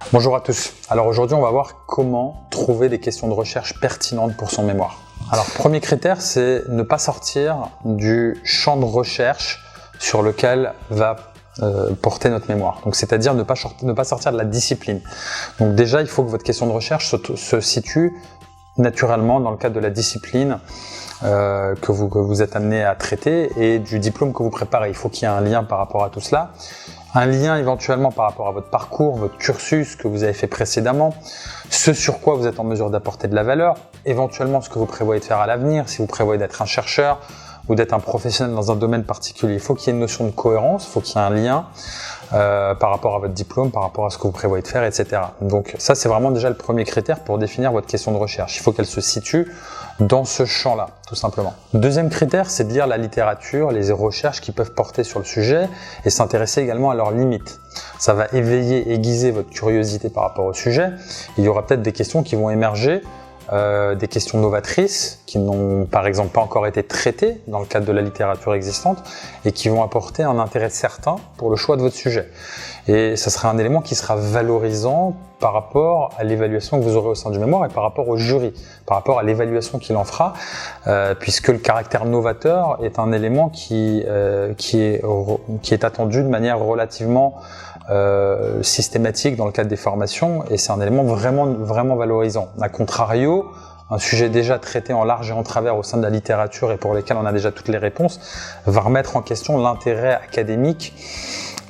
Bonjour à tous. Alors aujourd'hui, on va voir comment trouver des questions de recherche pertinentes pour son mémoire. Alors, premier critère, c'est ne pas sortir du champ de recherche sur lequel va porter notre mémoire. Donc, c'est-à-dire ne pas sortir de la discipline. Donc déjà, il faut que votre question de recherche se situe naturellement dans le cadre de la discipline que vous êtes amené à traiter et du diplôme que vous préparez. Il faut qu'il y ait un lien par rapport à tout cela. Un lien éventuellement par rapport à votre parcours, votre cursus que vous avez fait précédemment, ce sur quoi vous êtes en mesure d'apporter de la valeur, éventuellement ce que vous prévoyez de faire à l'avenir, si vous prévoyez d'être un chercheur ou d'être un professionnel dans un domaine particulier. Il faut qu'il y ait une notion de cohérence, il faut qu'il y ait un lien par rapport à votre diplôme, par rapport à ce que vous prévoyez de faire, etc. Donc ça, c'est vraiment déjà le premier critère pour définir votre question de recherche. Il faut qu'elle se situe dans ce champ-là, tout simplement. Deuxième critère, c'est de lire la littérature, les recherches qui peuvent porter sur le sujet et s'intéresser également à leurs limites. Ça va éveiller, aiguiser votre curiosité par rapport au sujet. Il y aura peut-être des questions qui vont émerger, des questions novatrices qui n'ont par exemple pas encore été traitées dans le cadre de la littérature existante et qui vont apporter un intérêt certain pour le choix de votre sujet. Et ça sera un élément qui sera valorisant par rapport à l'évaluation que vous aurez au sein du mémoire et par rapport au jury, par rapport à l'évaluation qu'il en fera, puisque le caractère novateur est un élément qui est attendu de manière relativement systématique dans le cadre des formations et c'est un élément vraiment valorisant. A contrario, un sujet déjà traité en large et en travers au sein de la littérature et pour lequel on a déjà toutes les réponses va remettre en question l'intérêt académique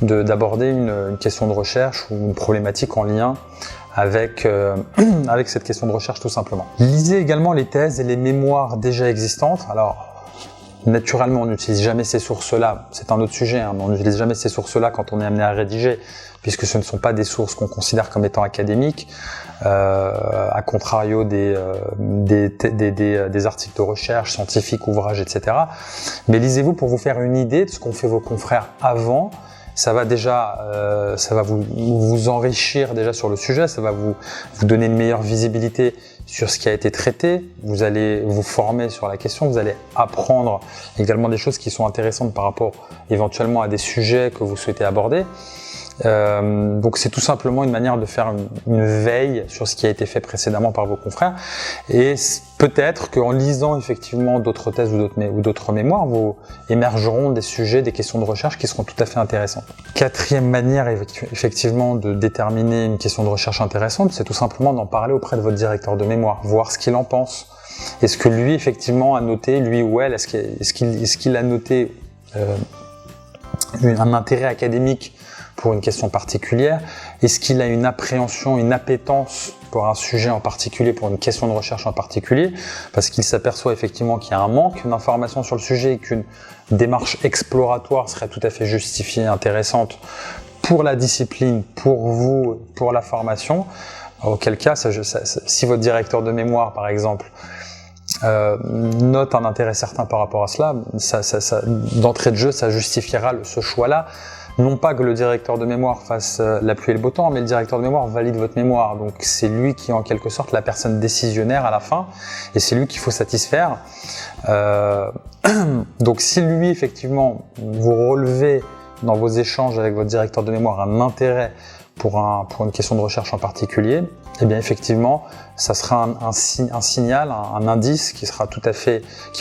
d'aborder une question de recherche ou une problématique en lien avec cette question de recherche tout simplement. Lisez également les thèses et les mémoires déjà existantes. Alors, naturellement, on n'utilise jamais ces sources-là, c'est un autre sujet, hein, mais on n'utilise jamais ces sources-là quand on est amené à rédiger, puisque ce ne sont pas des sources qu'on considère comme étant académiques, à contrario des articles de recherche, scientifiques, ouvrages, etc. Mais lisez-vous pour vous faire une idée de ce qu'ont fait vos confrères avant. Ça va déjà, ça va vous enrichir déjà sur le sujet, ça va vous donner une meilleure visibilité sur ce qui a été traité, vous allez vous former sur la question, vous allez apprendre également des choses qui sont intéressantes par rapport éventuellement à des sujets que vous souhaitez aborder. Donc c'est tout simplement une manière de faire une veille sur ce qui a été fait précédemment par vos confrères et peut-être qu'en lisant effectivement d'autres thèses ou d'autres mémoires, vous émergeront des sujets, des questions de recherche qui seront tout à fait intéressantes. Quatrième manière effectivement de déterminer une question de recherche intéressante, c'est tout simplement d'en parler auprès de votre directeur de mémoire, voir ce qu'il en pense. Est-ce que lui effectivement a noté, lui ou elle, est-ce qu'il a noté un intérêt académique pour une question particulière? Est-ce qu'il a une appréhension, une appétence pour un sujet en particulier, pour une question de recherche en particulier, parce qu'il s'aperçoit effectivement qu'il y a un manque d'informations sur le sujet et qu'une démarche exploratoire serait tout à fait justifiée, intéressante pour la discipline, pour vous, pour la formation. Auquel cas, si votre directeur de mémoire, par exemple, note un intérêt certain par rapport à cela, d'entrée de jeu, ça justifiera ce choix-là. Non pas que le directeur de mémoire fasse la pluie et le beau temps, mais le directeur de mémoire valide votre mémoire. Donc c'est lui qui est en quelque sorte la personne décisionnaire à la fin, et c'est lui qu'il faut satisfaire. Donc si lui, effectivement, vous relevez dans vos échanges avec votre directeur de mémoire un intérêt pour une question de recherche en particulier, eh bien effectivement, ça sera un signal, un indice qu'il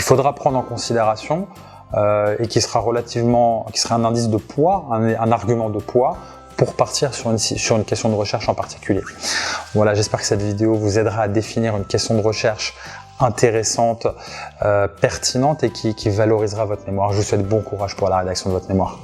faudra prendre en considération. Et qui sera un indice de poids, un argument de poids pour partir sur une question de recherche en particulier. Voilà, j'espère que cette vidéo vous aidera à définir une question de recherche intéressante, pertinente et qui valorisera votre mémoire. Je vous souhaite bon courage pour la rédaction de votre mémoire.